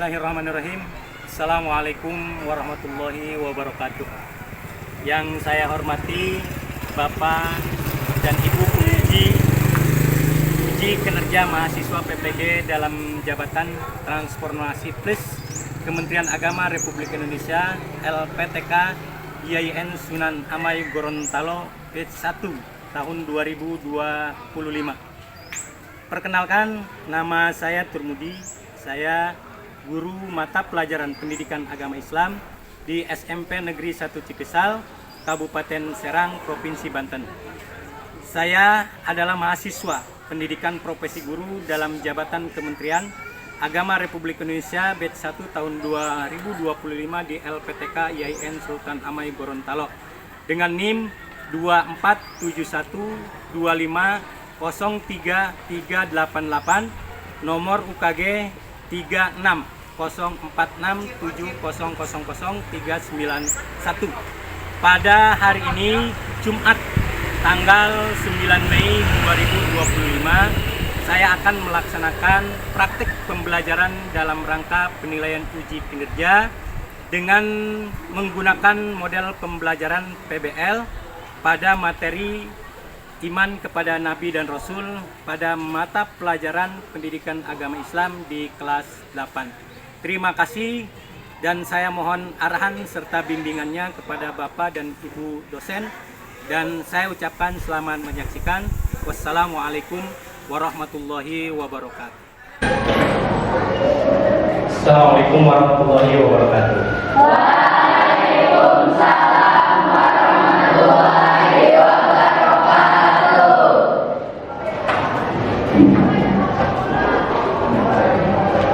Bismillahirrahmanirrahim. Assalamualaikum warahmatullahi wabarakatuh. Yang saya hormati Bapak dan Ibu penguji kinerja mahasiswa PPG dalam jabatan Transformasi Plus Kementerian Agama Republik Indonesia LPTK YIN Sunan Amai Gorontalo batch 1 tahun 2025. Perkenalkan, nama saya Turmudi. Saya guru mata pelajaran pendidikan agama Islam di SMP Negeri 1 Cikesal, Kabupaten Serang, Provinsi Banten. Saya adalah mahasiswa pendidikan profesi guru dalam jabatan Kementerian Agama Republik Indonesia batch 1 tahun 2025 di LPTK YIN Sultan Amai Gorontalo dengan NIM 24712503388, nomor UKG 360467000391. Pada hari ini Jumat tanggal 9 Mei 2025, saya akan melaksanakan praktik pembelajaran dalam rangka penilaian uji kinerja dengan menggunakan model pembelajaran PBL pada materi Iman kepada Nabi dan Rasul pada mata pelajaran pendidikan agama Islam di kelas 8. Terima kasih dan saya mohon arahan serta bimbingannya kepada Bapak dan Ibu dosen, dan saya ucapkan selamat menyaksikan. Wassalamualaikum warahmatullahi wabarakatuh. Assalamualaikum warahmatullahi wabarakatuh. Waalaikumsalam warahmatullahi wabarakatuh.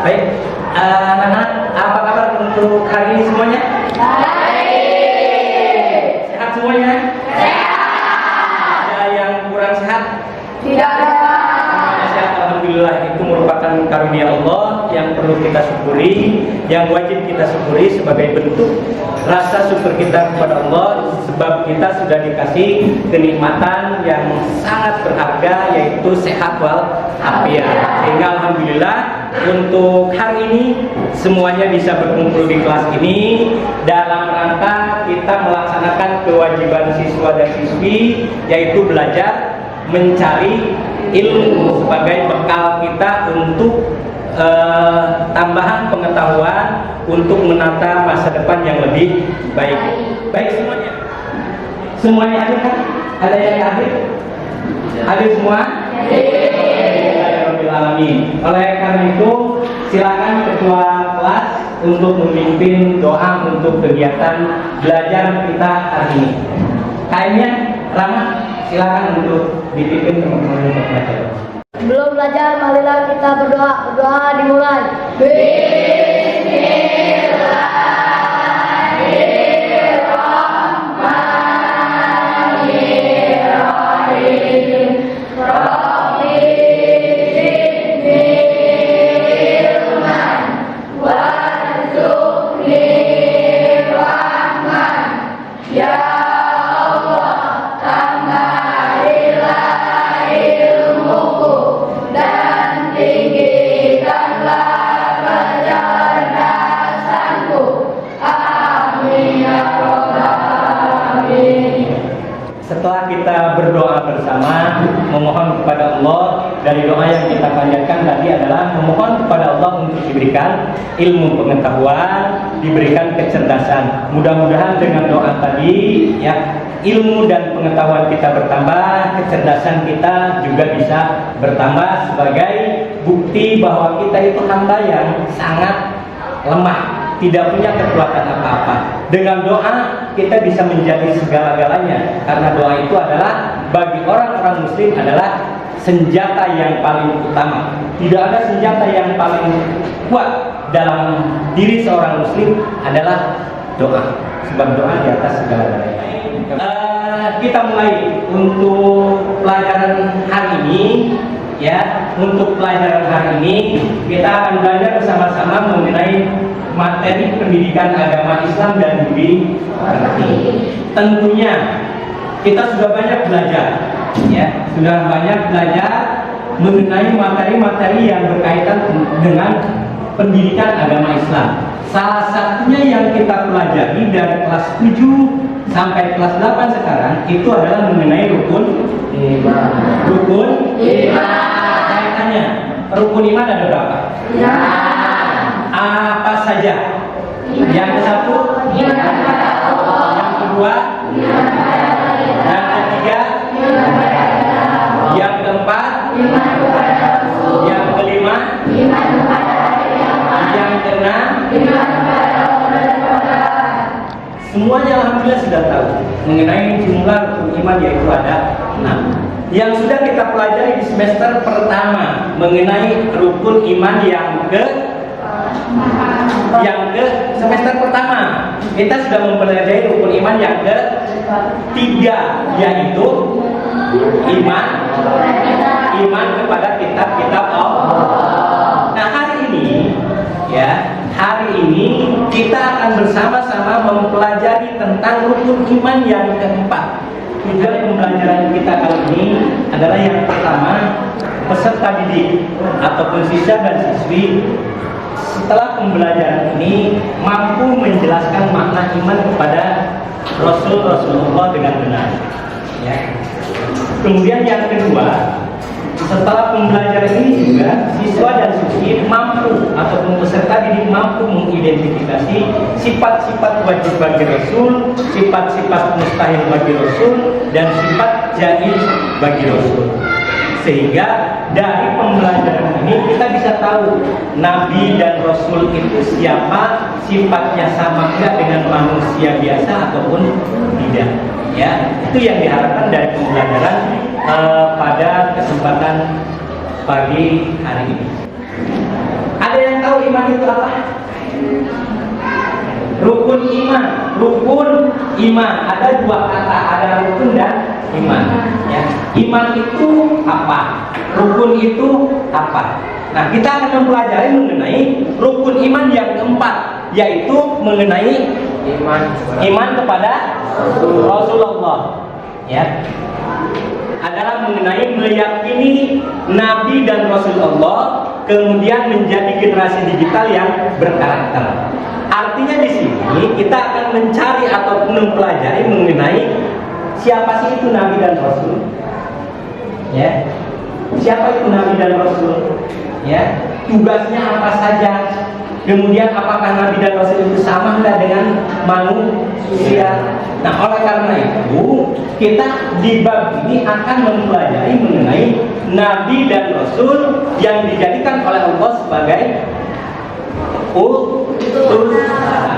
Baik, anak-anak, apa kabar untuk hari ini semuanya? Baik. Sehat semuanya? Sehat. Ada yang kurang sehat? Tidak ada. Semuanya sehat, alhamdulillah. Itu merupakan karunia Allah yang perlu kita syukuri, yang wajib kita syukuri sebagai bentuk rasa syukur kita kepada Allah, sebab kita sudah dikasih kenikmatan yang sangat berharga, yaitu sehat walafiat. Sehingga alhamdulillah untuk hari ini semuanya bisa berkumpul di kelas ini dalam rangka kita melaksanakan kewajiban siswa dan siswi, yaitu belajar mencari ilmu sebagai bekal kita untuk tambahan pengetahuan untuk menata masa depan yang lebih baik. Baik semuanya. Semuanya hadir kan? Ada yang hadir? Hadir semua? Alhamdulillah. Oleh karena itu, silakan ketua kelas untuk memimpin doa untuk kegiatan belajar kita hari ini. Kayaknya Rama, silakan untuk dipimpin teman-teman untuk belajar. Belum belajar, marilah kita berdoa. Berdoa dimulai. Bismillahirrahmanirrahim. Rabbi zidni ilman warzuqni rahman. Ya Allah, tambahilah ilmuku dan tinggikanlah kecerdasanku. Amin ya rabbal alamin. Setelah kita berdoa bersama, memohon kepada Allah, dari doa yang kita panjatkan tadi adalah memohon kepada Allah untuk diberikan ilmu pengetahuan, diberikan kecerdasan. Mudah-mudahan dengan doa tadi, ya, ilmu dan pengetahuan kita bertambah, kecerdasan kita juga bisa bertambah sebagai bukti bahwa kita itu hamba yang sangat lemah, tidak punya kekuatan apa-apa. Dengan doa kita bisa menjadi segala-galanya, karena doa itu adalah bagi orang-orang muslim adalah senjata yang paling utama. Tidak ada senjata yang paling kuat dalam diri seorang muslim adalah doa, sebab doa di atas segala-galanya. Kita mulai untuk pelajaran hari ini. Ya, untuk pelajaran hari ini kita akan belajar bersama-sama mengenai materi pendidikan agama Islam dan budi pekerti. Tentunya kita sudah banyak belajar, ya, sudah banyak belajar mengenai materi-materi yang berkaitan dengan pendidikan agama Islam. Salah satunya yang kita pelajari dari kelas 7 sampai kelas 8 sekarang itu adalah mengenai rukun iman. Rukun iman. Saya tanya, rukun iman ada berapa? Ya. Apa saja? Yang ke satu, yang kedua, yang ketiga, yang keempat, yang kelima, yang keenam, semuanya alhamdulillah sudah tahu mengenai jumlah rukun iman, yaitu ada 6. Yang sudah kita pelajari di semester pertama mengenai rukun iman yang ke semester pertama kita sudah mempelajari rukun iman yang ke 3, yaitu iman kepada kitab-kitab Allah. Nah, hari ini kita akan bersama-sama mempelajari tentang rukun iman yang keempat. Tujuan pembelajaran kita kali ini adalah yang pertama, peserta didik ataupun siswa dan siswi setelah pembelajaran ini mampu menjelaskan makna iman kepada Rasulullah dengan benar. Ya. Kemudian yang kedua, setelah pembelajaran ini juga siswa dan siswi mampu ataupun peserta didik mampu mengidentifikasi sifat-sifat wajib bagi Rasul, sifat-sifat mustahil bagi Rasul, dan sifat jaiz bagi Rasul. Sehingga dari pembelajaran ini kita bisa tahu Nabi dan Rasul itu siapa, sifatnya sama tidak dengan manusia biasa ataupun tidak. Ya, itu yang diharapkan dari pembelajaran pada kesempatan pagi hari ini. Ada yang tahu iman itu apa? Rukun iman. Ada dua kata, ada rukun dan iman. Ya. Iman itu apa? Rukun itu apa? Nah, kita akan mempelajari mengenai rukun iman yang keempat, yaitu mengenai iman kepada Rasulullah. Ya. Adalah mengenai meyakini Nabi dan Rasulullah, kemudian menjadi generasi digital yang berkarakter. Artinya di sini kita akan mencari ataupun mempelajari mengenai siapa sih itu Nabi dan Rasul. Ya. Siapa itu Nabi dan Rasul? Ya. Tugasnya apa saja? Kemudian apakah Nabi dan Rasul itu sama enggak dengan manusia? Nah, oleh karena itu kita di bab ini akan mempelajari mengenai Nabi dan Rasul yang dijadikan oleh Allah sebagai utusan.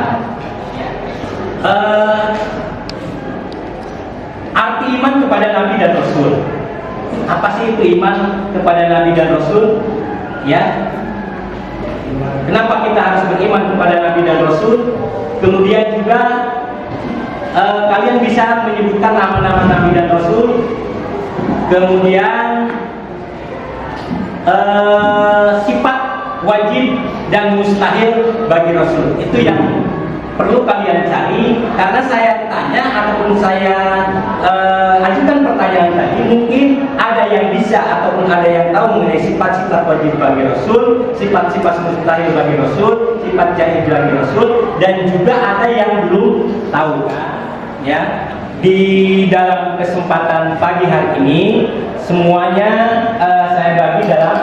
Arti iman kepada Nabi dan Rasul. Apa sih itu iman kepada Nabi dan Rasul? Ya. Kenapa kita harus beriman kepada Nabi dan Rasul? Kemudian juga kalian bisa menyebutkan nama-nama Nabi dan Rasul. Kemudian sifat wajib dan mustahil bagi Rasul. Itu yang perlu kalian cari, karena saya tanya ataupun saya ajukan pertanyaan tadi, mungkin ada yang bisa ataupun ada yang tahu mengenai sifat-sifat wajib bagi Rasul, sifat-sifat mustahil bagi Rasul, sifat jaiz bagi Rasul, dan juga ada yang belum tahu. Ya, di dalam kesempatan pagi hari ini semuanya saya bagi dalam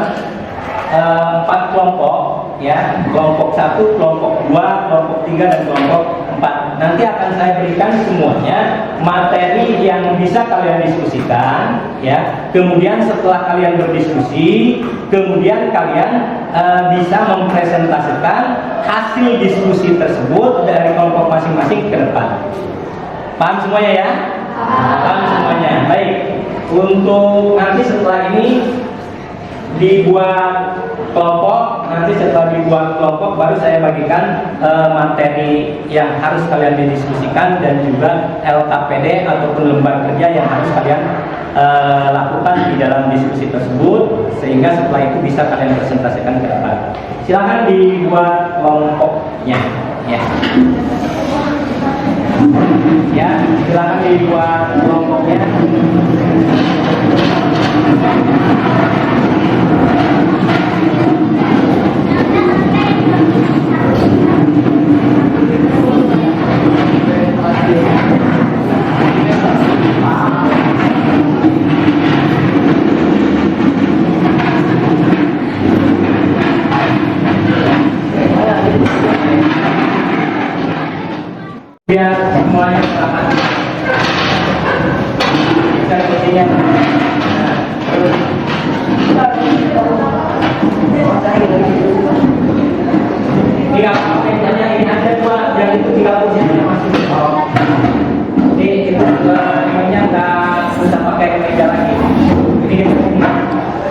4 kelompok, ya, kelompok 1, kelompok 2, kelompok 3, dan kelompok 4. Nanti akan saya berikan semuanya materi yang bisa kalian diskusikan, ya. Kemudian setelah kalian berdiskusi, kemudian kalian bisa mempresentasikan hasil diskusi tersebut dari kelompok masing-masing ke depan. Paham semuanya ya? Paham semuanya. Baik. Untuk nanti setelah ini dibuat kelompok, nanti setelah dibuat kelompok baru saya bagikan materi yang harus kalian didiskusikan dan juga LKPD ataupun lembar kerja yang harus kalian lakukan di dalam diskusi tersebut, sehingga setelah itu bisa kalian presentasikan ke depan. Silakan dibuat kelompoknya, ya. Ya, silakan dibuat kelompoknya.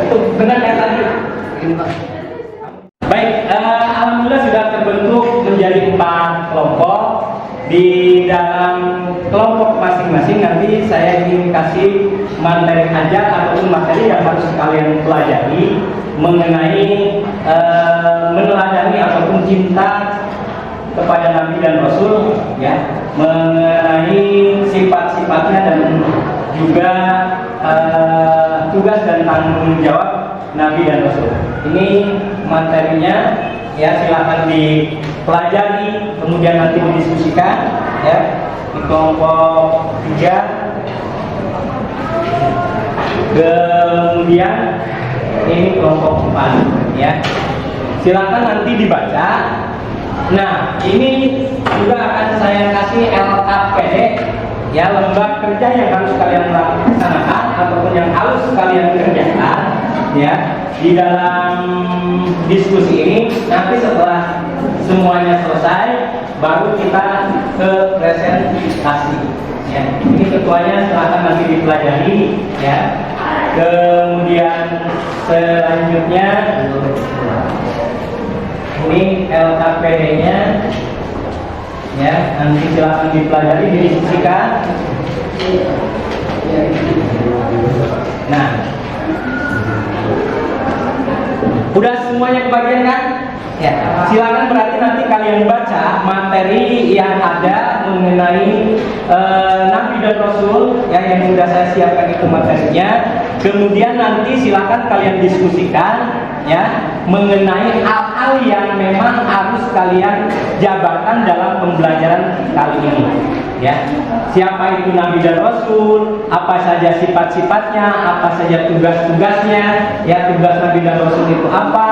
Itu benar ya tadi? Baik, alhamdulillah sudah terbentuk menjadi 4 kelompok. Di dalam kelompok masing-masing nanti saya ingin kasih materi ajar ataupun materi yang harus kalian pelajari mengenai meneladani ataupun cinta kepada Nabi dan Rasul, ya, mengenai sifat-sifatnya dan juga tugas dan tanggung jawab Nabi dan Rasul. Ini materinya, ya, silakan dipelajari, kemudian nanti didiskusikan, ya, di kelompok 3. Kemudian ini kelompok 4, ya. Silakan nanti dibaca. Nah, ini juga akan saya kasih LKPD, ya, lembar kerja yang harus kalian laksanakan ataupun yang harus kalian kerjakan, ya, di dalam diskusi ini. Nanti setelah semuanya selesai, baru kita ke presentasi, ya. Ini ketuanya silahkan nanti dipelajari, ya. Kemudian selanjutnya ini LKPD-nya, ya, nanti silahkan dipelajari, didiskusikan. Nah, udah semuanya kebagian kan? Ya, silakan berarti nanti kalian baca materi yang ada mengenai Nabi dan Rasul, ya, yang sudah saya siapkan itu materinya. Kemudian nanti silakan kalian diskusikan, ya, mengenai hal-hal yang memang harus kalian jabarkan dalam pembelajaran kali ini, ya. Siapa itu Nabi dan Rasul, apa saja sifat-sifatnya, apa saja tugas-tugasnya, ya, tugas Nabi dan Rasul itu apa,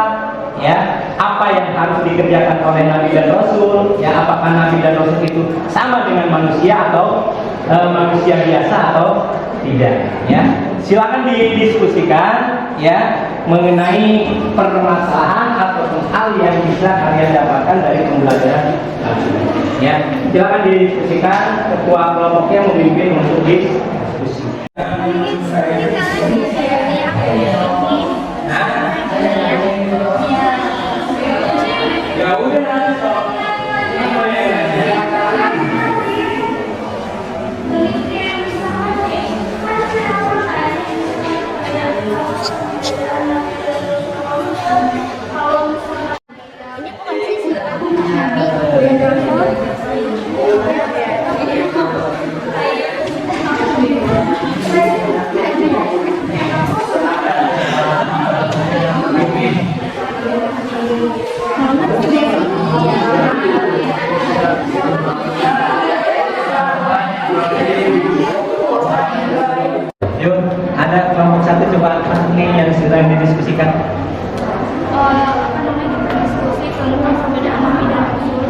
ya, apa yang harus dikerjakan oleh Nabi dan Rasul, ya, apakah Nabi dan Rasul itu sama dengan manusia atau manusia biasa atau tidak, ya. Silakan didiskusikan, ya, mengenai permasalahan ataupun hal yang bisa kalian dapatkan dari pembelajaran kali ini, ya. Silakan didiskusikan, ketua kelompoknya memimpin untuk diskusi. Ya udah. Yuk, ada kelompok 1 coba nih yang sedang didiskusikan. Diskusi tentang perbedaan Nabi dan Rasul.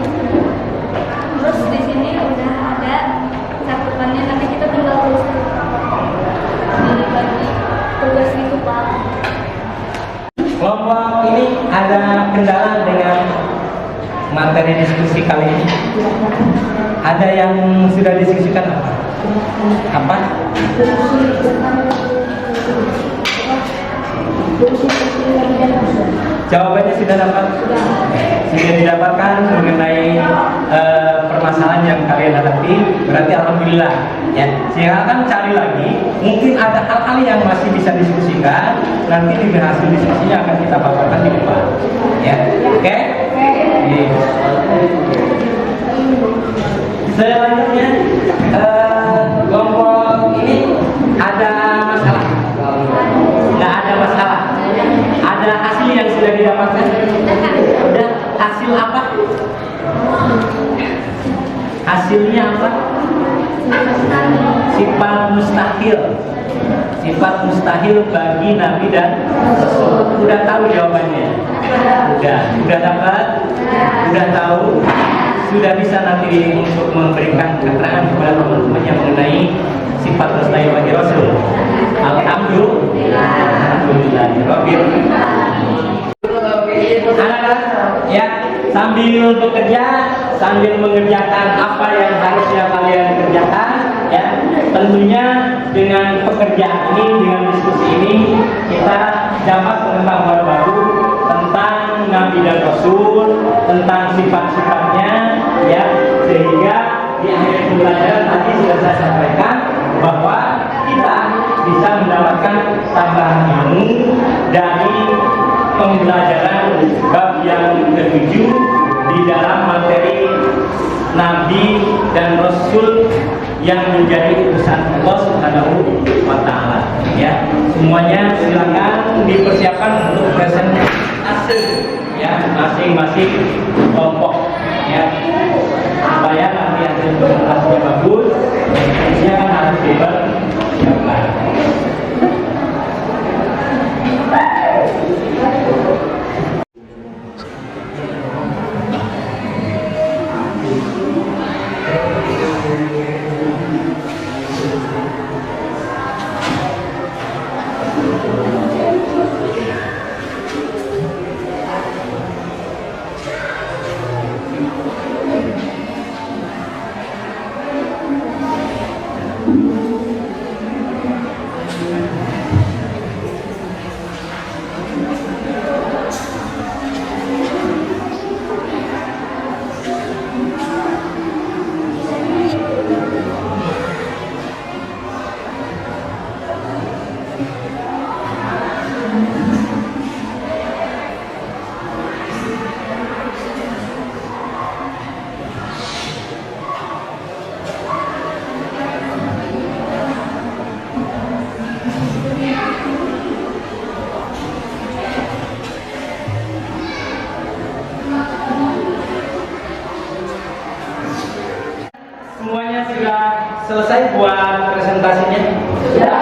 Terus di sini udah ada catatannya, nanti kita tinggal tulis bagi tugas itu, Pak. Kelompok ini ada kendala dengan materi diskusi kali ini. Ada yang sudah diskusikan apa? Apa? Jawabannya sudah dapat? Sudah didapatkan mengenai permasalahan yang kalian hadapi. Berarti alhamdulillah, ya. Silakan cari lagi. Mungkin ada hal-hal yang masih bisa diskusikan. Nanti di hasil diskusinya akan kita paparkan di depan, ya. Oke? Selanjutnya kelompok ini ada masalah? Nggak ada masalah. Ada hasil yang sudah didapatkan? Udah. Hasil apa? Hasilnya apa? Sifat mustahil. Sifat mustahil bagi Nabi dan Rasul. Udah tahu jawabannya? Udah dapat? Udah tahu? Sudah bisa nanti untuk memberikan keterangan kepada teman-temannya mengenai sifat mustahil bagi Rasul. Alhamdulillah. Anak-anak, ya, sambil bekerja, sambil mengerjakan apa yang harusnya kalian kerjakan, ya, tentunya dengan pekerjaan ini, dengan diskusi ini, kita dapat pengetahuan baru tentang Nabi dan Rasul, tentang sifat-sifatnya, ya, sehingga di akhir pembelajaran tadi sudah saya sampaikan bahwa kita bisa mendapatkan tambahan ilmu dari pembelajaran bab yang ketujuh di dalam materi Nabi dan Rasul yang menjadi utusan Allah Subhanahu wa Ta'ala. Ya, semuanya silakan dipersiapkan untuk presentasi, ya, masing-masing kelompok, ya, supaya nanti hasil presentasinya bagus. Intinya kan harus dipersiapkan. Semuanya sudah selesai buat presentasinya? Sudah.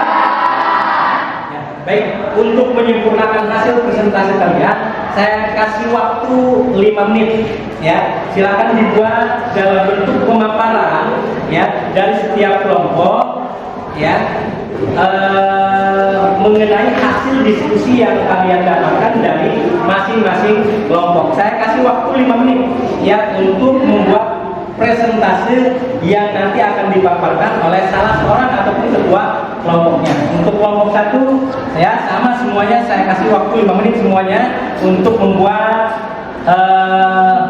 Ya, baik, untuk menyempurnakan hasil presentasi kalian, saya kasih waktu 5 menit. Ya, silakan dibuat dalam bentuk pemaparan, ya, dari setiap kelompok, ya, mengenai hasil diskusi yang kalian dapatkan dari masing-masing kelompok. Saya kasih waktu 5 menit, ya, untuk membuat presentase yang nanti akan dipaparkan oleh salah seorang ataupun ketua kelompoknya. Untuk kelompok 1, ya, sama semuanya saya kasih waktu 5 menit semuanya untuk membuat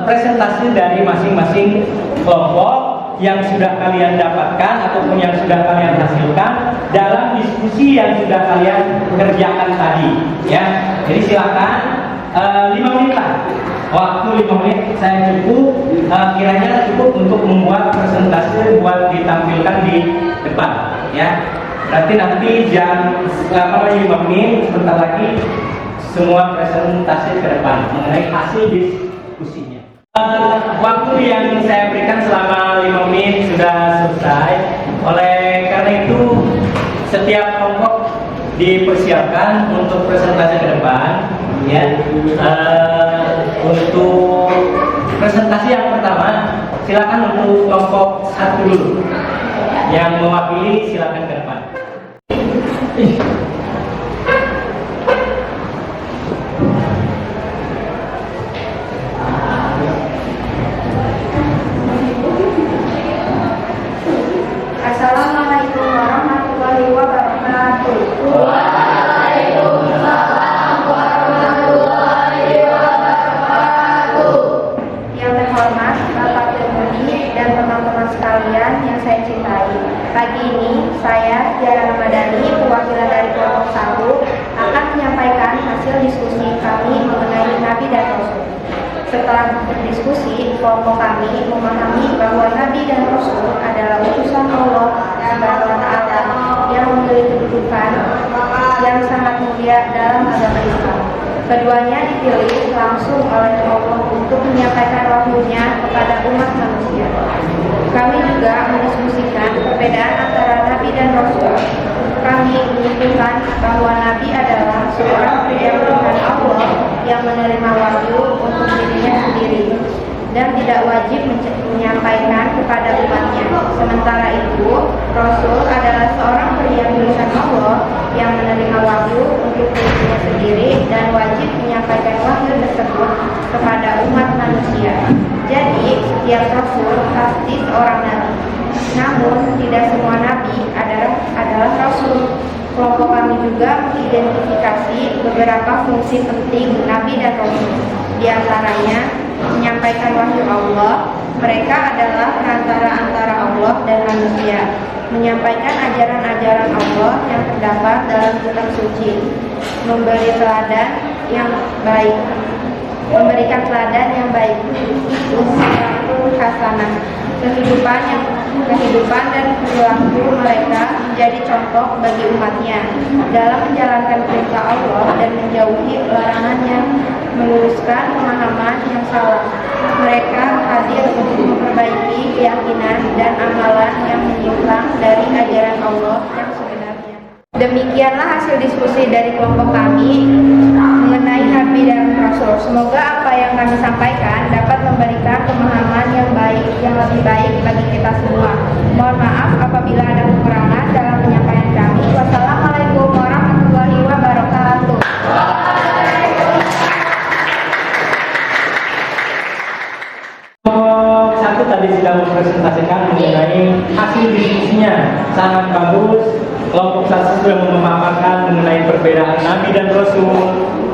presentasi dari masing-masing kelompok yang sudah kalian dapatkan ataupun yang sudah kalian hasilkan dalam diskusi yang sudah kalian kerjakan tadi, ya. Jadi silakan 5 menit lah. Waktu 5 menit saya cukup, kiranya cukup untuk membuat presentasi buat ditampilkan di depan, ya. Berarti nanti jam 5 menit sebentar lagi semua presentasi ke depan mengenai hasil diskusinya. Waktu yang saya berikan selama 5 menit sudah selesai. Oleh karena itu setiap kelompok dipersiapkan untuk presentasi ke depan, ya. Untuk presentasi yang pertama, silakan untuk kelompok 1 dulu. Yang mewakili silakan ke depan. Assalamualaikum warahmatullahi wabarakatuh. Waalaikumsalam warahmatullahi wabarakatuh. Yang terhormat Bapak Termudi dan teman-teman sekalian yang saya cintai. Pagi ini saya, Tiara Ramadhani, perwakilan dari kelompok 1, akan menyampaikan hasil diskusi kami mengenai Nabi dan Rasul. Setelah berdiskusi, kelompok kami memahami bahwa Nabi dan Rasul adalah utusan Allah Subhanahu wa Ta'ala yang memiliki kedudukan yang sangat mulia dalam agama Islam. Keduanya dipilih langsung oleh Allah untuk menyampaikan wahyunya kepada umat manusia. Kami juga mendiskusikan perbedaan antara Nabi dan Rasul. Kami menyimpulkan bahwa Nabi adalah seorang pemberian Allah yang menerima wahyu untuk dirinya sendiri dan tidak wajib menyampaikan kepada umatnya. Sementara itu, Rasul adalah seorang pemberian Allah yang menerima wahyu untuk dirinya sendiri dan wajib menyampaikan wahyu tersebut kepada umat manusia. Jadi, setiap Rasul pasti seorang Nabi. Namun, tidak semua Nabi ada adalah Rasul. Kelompok kami juga mengidentifikasi beberapa fungsi penting Nabi dan Rasul. Di antaranya, menyampaikan wahyu Allah. Mereka adalah perantara antara Allah dan manusia. Menyampaikan ajaran-ajaran Allah yang terdapat dalam kitab suci. Memberikan teladan yang baik. Uswatun hasanah. Kehidupan dan perilaku mereka menjadi contoh bagi umatnya dalam menjalankan perintah Allah dan menjauhi larangannya, meluruskan pemahaman yang salah. Mereka hadir untuk memperbaiki keyakinan dan amalan yang menyimpang dari ajaran Allah yang sebenarnya. Demikianlah hasil diskusi dari kelompok kami mengenai Nabi dan Rasul. Semoga apa yang kami sampaikan dapat memberikan pemahaman yang lebih baik bagi kita semua. Mohon maaf apabila ada kekurangan dalam penyampaian kami. Wassalamualaikum warahmatullahi wabarakatuh. Satu tadi sudah mempresentasikan mengenai hasil diskusinya sangat bagus. Kelompok satu sudah memaparkan mengenai perbedaan Nabi dan Rasul,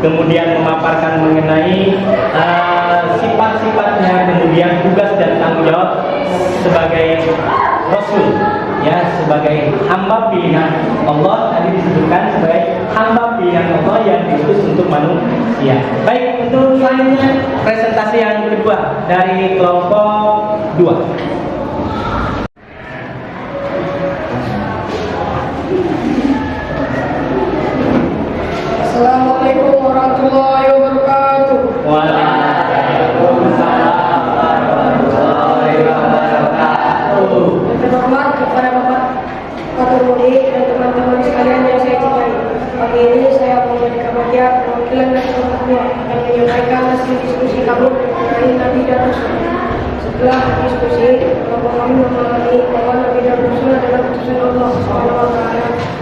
kemudian memaparkan mengenai sifat-sifatnya, kemudian tugas dan tanggung jawab sebagai Rasul, ya, sebagai hamba pilihan Allah. Tadi disebutkan sebagai hamba pilihan Allah yang diutus untuk manusia. Baik, untuk selanjutnya presentasi yang kedua dari kelompok 2. Assalamualaikum warahmatullahi wabarakatuh. Waalaikumsalam warahmatullahi wabarakatuh. Terhormat kepada Bapak Kapolri dan teman-teman sekalian yang saya cintai. Pagi ini saya menjadi kebagian perwakilan dari kelompok 2 akan menyampaikan hasil diskusi kami mengenai Nabi dan Rasul. Setelah diskusi, kelompok kami memahami bahwa Nabi dan Rasul adalah utusan Allah SWT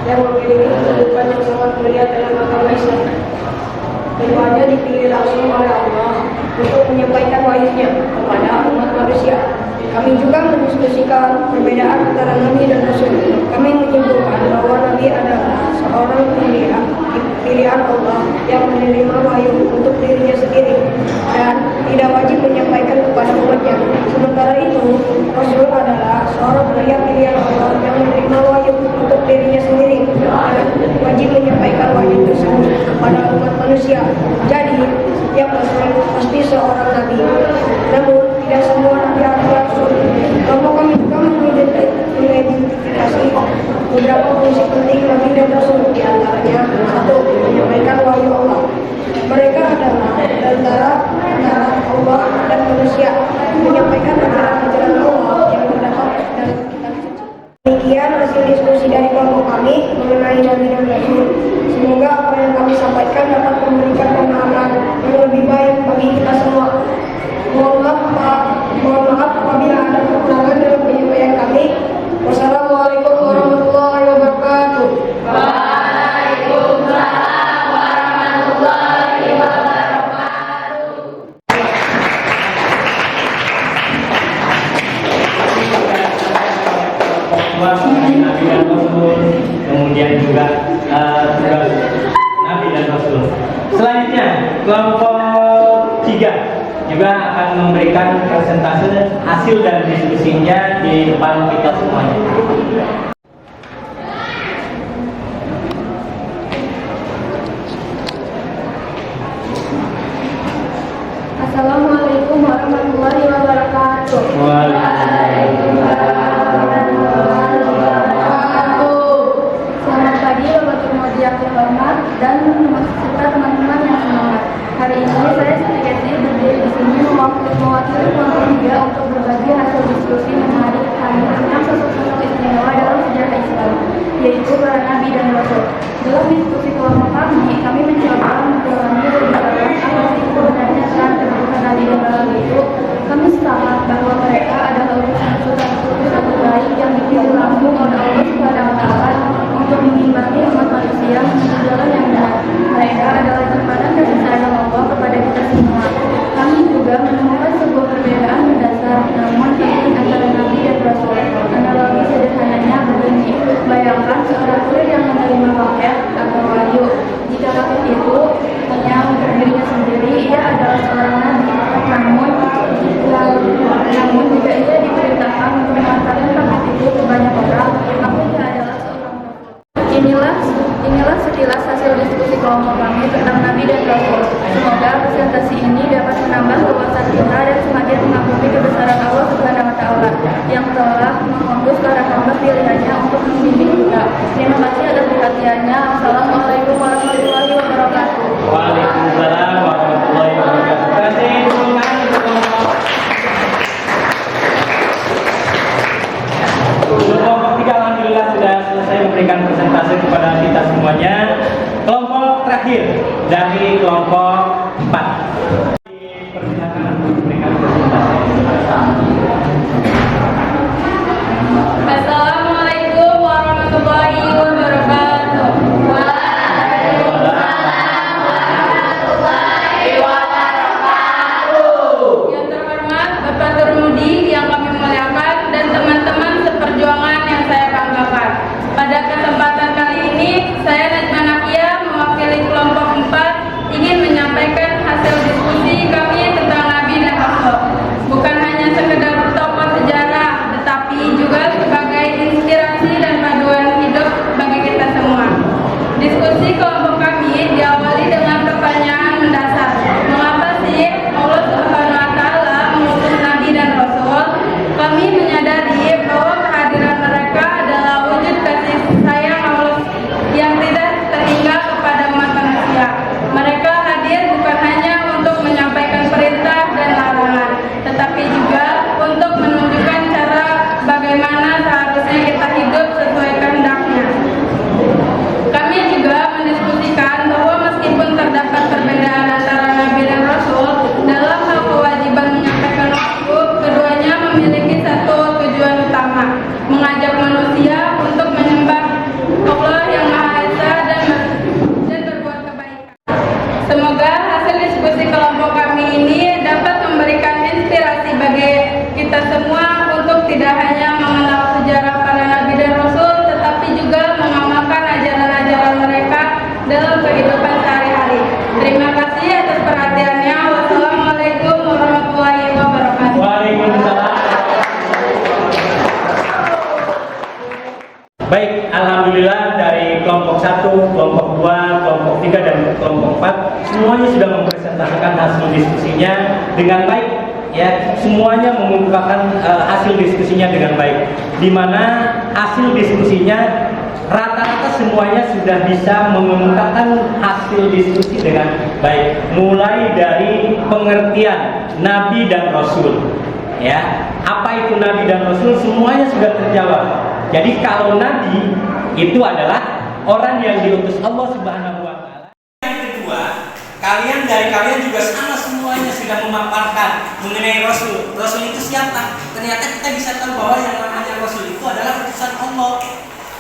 yang memiliki kedudukan yang sangat mulia dalam agama Islam. Keduanya dipilih langsung oleh Allah untuk menyampaikan wahyunya kepada umat manusia. Kami juga mendiskusikan perbedaan antara Nabi dan Rasul. Kami menyimpulkan bahwa Nabi adalah seorang pilihan Allah yang menerima wahyu untuk dirinya sendiri dan tidak wajib menyampaikan kepada umatnya. Sementara itu, Rasul adalah seorang pilihan Allah yang menerima wahyu untuk dirinya sendiri dan wajib menyampaikan wahyu tersebut kepada umat manusia. Jadi, setiap Rasul pasti seorang Nabi. Namun, tidak semua Nabi adalah Rasul. Kelompok kami juga mengidentifikasi beberapa fungsi penting Nabi dan Rasul. Di antaranya, 1. Menyampaikan wahyu Allah. Mereka adalah antara Allah dan manusia, menyampaikan ajaran Allah yang terdapat dalam kitab suci. Demikian hasil diskusi dari kelompok kami mengenai Nabi dan Rasul. Semoga apa yang kami sampaikan dapat memberikan pemahaman yang lebih baik bagi kita semua. Mohon maaf apabila ada kekurangan dalam penyampaian kami. Wassalamualaikum warahmatullahi wabarakatuh. Waalaikumsalam warahmatullahi wabarakatuh. Nabi dan Rasul, kemudian juga tugas Nabi dan Rasul. Selanjutnya kelompok 3 juga akan memberikan presentase hasil dan diskusinya di depan kita semuanya. Assalamualaikum warahmatullahi wabarakatuh. Selamat pagi Bapak Turmudi yang terhormat dan serta teman-teman yang semangat. Hari ini saya sedikit berdiri di sini mewakili kelompok 3 untuk berbagi hasil diskusi menarik kami tentang sosok-sosok istimewa dalam sejarah Islam, yaitu para Nabi dan Rasul. Dalam diskusi kelompok kami mencoba mendalami lebih dalam apa sih sebenarnya peran terbuka Nabi dan Rasul itu. Kami sepakat bahwa mereka adalah utusan terbaik yang dipilih langsung oleh Allah SWT untuk mengimbangi umat manusia menuju jalan yang benar. Mereka adalah jembatan kasih sayang Allah kepada kita semua. Kami juga menemukan sebuah perbedaan mendasar namun penting antara Nabi dan Rasul. Analogi sederhananya begini: bayangkan presentasi ini dapat menambah wawasan kita dan semakin mengagumi kebesaran Allah Subhanahu wa Ta'ala yang telah mengutus para hamba pilihannya untuk membimbing kita. Terima kasih atas perhatiannya. Assalamualaikum warahmatullahi wabarakatuh. Waalaikumsalam warahmatullahi wabarakatuh. Terima kasih. Kelompok 3 alhamdulillah sudah selesai memberikan presentasi kepada kita semuanya. Kelompok terakhir dari kelompok 4. Dipersilakan untuk memberikan presentasi. Assalamualaikum warahmatullahi wabarakatuh. Yang terhormat Bapak Turmudi yang kami muliakan dan teman-teman seperjuangan yang saya banggakan. Pada kesempatan kali ini, saya Najma Nakia mewakili kelompok 4 ingin menyampaikan hasil diskusi kami tentang Nabi dan Rasul. Bukan hanya sekedar tokoh sejarah, tetapi juga sebagai inspirasi dan panduan hidup bagi kita semua. Diskusi kelompok kami diawali dengan pertanyaan mendasar. Mengapa sih Allah Subhanahu wa Ta'ala mengutus Nabi dan Rasul? Kami menyadari bahwa kehadiran mereka adalah wujud kasih sayang Allah yang tidak terhingga kepada umat manusia. Mereka hadir bukan hanya untuk menyampaikan perintah dan larangan, tetapi juga untuk menunjukkan cara bagaimana seharusnya kita hidup sesuai kehendaknya. Kami juga mendiskusikan bahwa meskipun terdapat perbedaan antara Nabi dan Rasul dalam hal kewajiban menyampaikan wahyu, keduanya memiliki satu tujuan utama, mengajak manusia untuk menyembah Allah yang Maha Esa dan berbuat kebaikan. Semoga hasil diskusi kelompok kami ini dapat memberikan inspirasi bagi kita semua untuk tidak hanya mengenal sejarah para Nabi dan Rasul, tetapi juga mengamalkan ajaran-ajaran mereka dalam kehidupan sehari-hari. Terima kasih atas perhatiannya. Wassalamualaikum warahmatullahi wabarakatuh. Waalaikumsalam. Baik, alhamdulillah dari kelompok 1, kelompok 2, kelompok 3 dan kelompok 4 semuanya sudah mempresentasikan hasil diskusinya dengan baik. Ya, semuanya mengungkapkan hasil diskusinya dengan baik. Di mana hasil diskusinya rata-rata semuanya sudah bisa mengungkapkan hasil diskusi dengan baik. Mulai dari pengertian Nabi dan Rasul. Ya, apa itu Nabi dan Rasul semuanya sudah terjawab. Jadi kalau Nabi itu adalah orang yang diutus Allah Subhanahu wa Ta'ala. Yang kedua, kalian juga sama semuanya sudah memaparkan mengenai Rasul. Rasul itu siapa? Ternyata kita bisa tahu bahwa yang namanya Rasul itu adalah utusan Allah.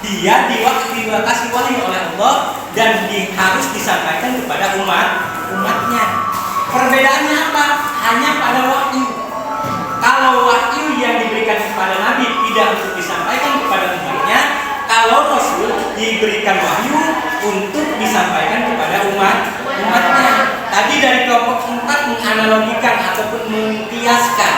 Dia dikasih wahyu oleh Allah dan harus disampaikan kepada umatnya. Perbedaannya apa? Hanya pada wahyu. Kalau wahyu yang diberikan kepada Nabi tidak untuk disampaikan kepada umatnya, kalau Rasul diberikan wahyu untuk disampaikan kepada umatnya. Tadi dari kelompok 4 menganalogikan ataupun mengkiaskan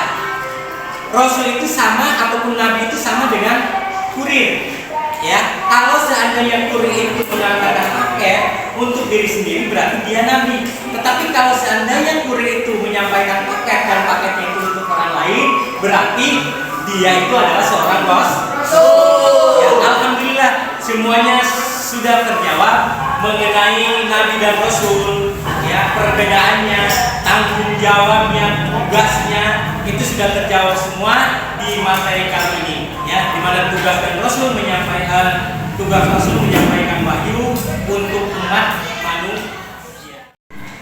Rasul itu sama ataupun Nabi itu sama dengan kurir. Ya, kalau seandainya kurir itu mengantarkan paket untuk diri sendiri berarti dia Nabi. Tetapi kalau seandainya kurir itu menyampaikan paket dan paketnya itu untuk orang lain, berarti dia itu adalah seorang rasul. Ya, alhamdulillah semuanya sudah terjawab mengenai Nabi dan Rasul. Ya, perbedaannya, tanggung jawabnya, tugasnya itu sudah terjawab semua di materi kali ini. Ya, di mana tugas Rasul menyampaikan wahyu untuk umat manusia.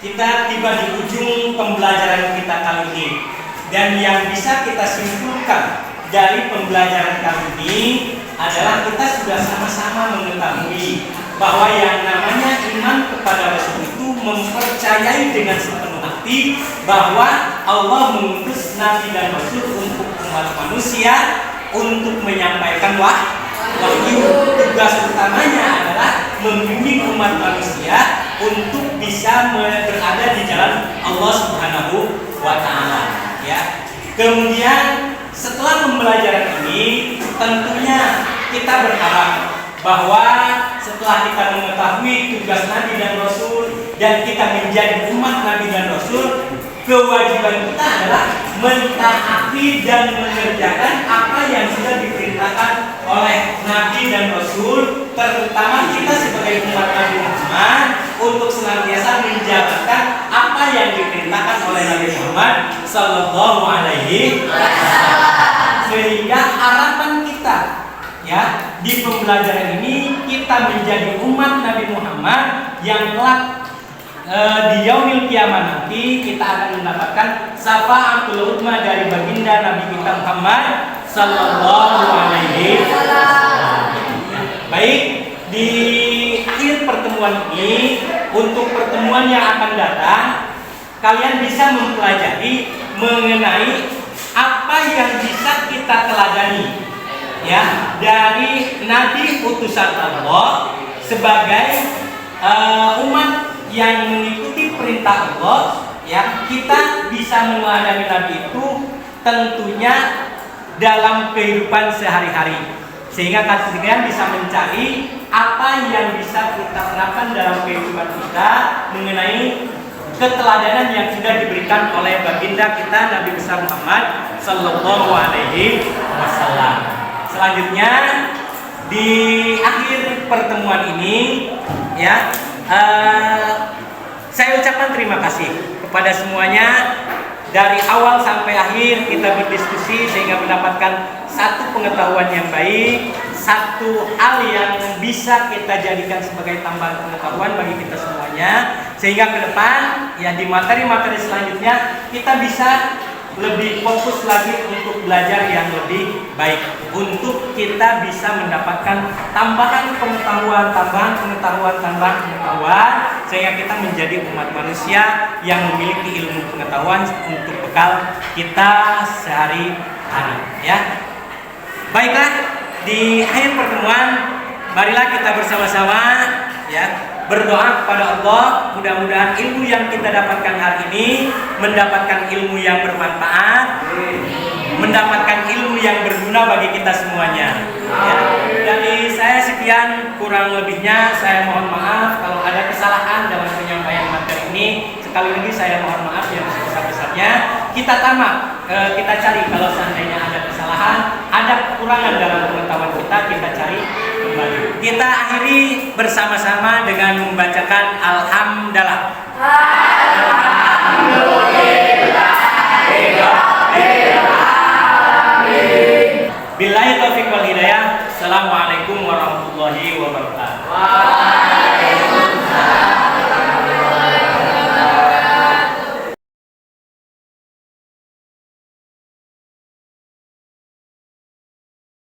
Kita tiba di ujung pembelajaran kita kali ini, dan yang bisa kita simpulkan dari pembelajaran kali ini adalah kita sudah sama-sama mengetahui bahwa yang namanya iman kepada Rasul itu mempercayai dengan sepenuh hati bahwa Allah mengutus Nabi dan Rasul untuk umat manusia untuk menyampaikan wahyu. Tugas utamanya adalah membimbing umat manusia untuk bisa berada di jalan Allah Subhanahu wa Ta'ala. Ya. Kemudian setelah pembelajaran ini tentunya kita berharap bahwa setelah kita mengetahui tugas Nabi dan Rasul, dan kita menjadi umat Nabi dan Rasul, kewajiban kita adalah mentaati dan mengerjakan apa yang sudah diperintahkan oleh Nabi dan Rasul, terutama kita sebagai umat Nabi Muhammad untuk senantiasa menjalankan apa yang diperintahkan oleh Nabi Muhammad Sallallahu Alaihi Wasallam. Sehingga harapan kita ya di pembelajaran ini kita menjadi umat Nabi Muhammad yang kelak di yaumil kiamah nanti kita akan mendapatkan syafaatul uzma dari baginda Nabi kita Muhammad Sallallahu Alaihi Wasallam. Baik, di akhir pertemuan ini, untuk pertemuan yang akan datang, kalian bisa mempelajari mengenai apa yang bisa kita teladani ya dari Nabi utusan Allah sebagai umat yang mengikuti perintah Allah. Ya, kita bisa meneladani Nabi itu tentunya dalam kehidupan sehari-hari, sehingga kalian bisa mencari apa yang bisa kita terapkan dalam kehidupan kita mengenai keteladanan yang sudah diberikan oleh baginda kita Nabi besar Muhammad Sallallahu Alaihi Wasallam. Selanjutnya di akhir pertemuan ini ya saya ucapkan terima kasih kepada semuanya. Dari awal sampai akhir kita berdiskusi sehingga mendapatkan satu pengetahuan yang baik, satu hal yang bisa kita jadikan sebagai tambahan pengetahuan bagi kita semuanya, sehingga ke depan ya di materi-materi selanjutnya kita bisa lebih fokus lagi untuk belajar yang lebih baik, untuk kita bisa mendapatkan tambahan pengetahuan, sehingga kita menjadi umat manusia yang memiliki ilmu pengetahuan untuk bekal kita sehari-hari ya. Baiklah, di akhir pertemuan marilah kita bersama-sama ya berdoa kepada Allah, mudah-mudahan ilmu yang kita dapatkan hari ini mendapatkan ilmu yang bermanfaat, mendapatkan ilmu yang berguna bagi kita semuanya. Ya, dari saya sekian, kurang lebihnya saya mohon maaf kalau ada kesalahan dalam penyampaian materi ini. Sekali lagi saya mohon maaf yang sebesar-besarnya. Kita tamak, kita cari kalau seandainya ada kesalahan, ada kekurangan dalam pengetahuan kita cari kembali. Kita akhiri bersama-sama dengan membacakan Alhamdulillah. Billahi taufiq wal hidayah. Assalamualaikum warahmatullahi wabarakatuh. Waalaikumsalam.